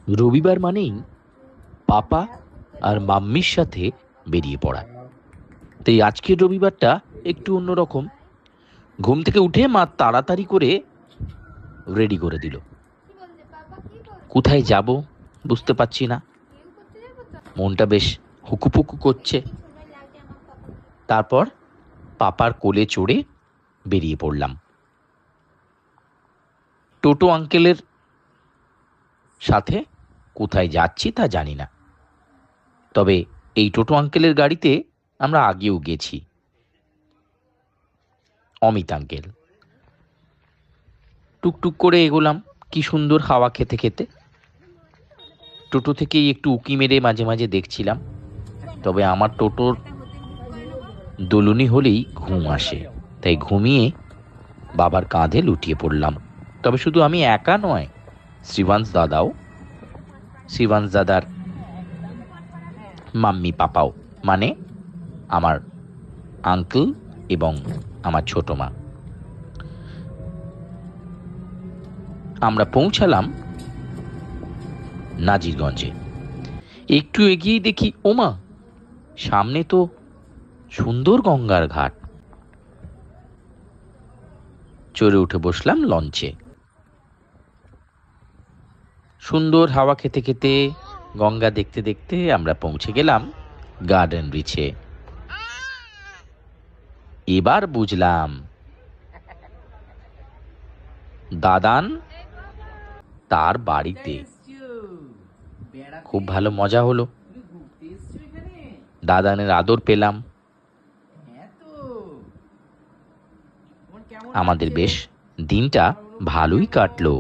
রবিবার মানেই পাপা আর মাম্মির সাথে বেরিয়ে পড়া। তাই আজকের রবিবারটা একটু অন্যরকম। ঘুম থেকে উঠে মা তাড়াতাড়ি করে রেডি করে দিল। কোথায় যাব বুঝতে পারছি না, মনটা বেশ হুকুপুকু করছে। তারপর পাপার কোলে চড়ে বেরিয়ে পড়লাম। টোটো আঙ্কেলের সাথে কোথায় যাচ্ছি তা জানি না, তবে এই টোটো আঙ্কেলের গাড়িতে আমরা আগেও গেছি। অমিত আঙ্কেল। টুকটুক করে এগোলাম, কি সুন্দর হাওয়া খেতে খেতে। টোটো থেকেই একটু উঁকি মেরে মাঝে মাঝে দেখছিলাম, তবে আমার টোটোর দোলনি হলেই ঘুম আসে, তাই ঘুমিয়ে বাবার কাঁধে লুটিয়ে পড়লাম। তবে শুধু আমি একা নয়, শ্রীবাংশ দাদাও, শ্রীবাংশ দাদার মাম্মি পাপাও, মানে আমার আঙ্কেল এবং আমার ছোট মা। আমরা পৌঁছালাম নাজিরগঞ্জে। একটু এগিয়েই দেখি, ওমা, সামনে তো সুন্দর গঙ্গার ঘাট। চড়ে উঠে বসলাম লঞ্চে। সুন্দর হাওয়া খেতে খেতে, গঙ্গা দেখতে দেখতে আমরা পৌঁছে গেলাম গার্ডেন রিচে। এবার বুঝলাম দাদান তার বাড়িতে। খুব ভালো মজা হলো, দাদানের আদর পেলাম। আমাদের বেশ দিনটা ভালোই কাটলো।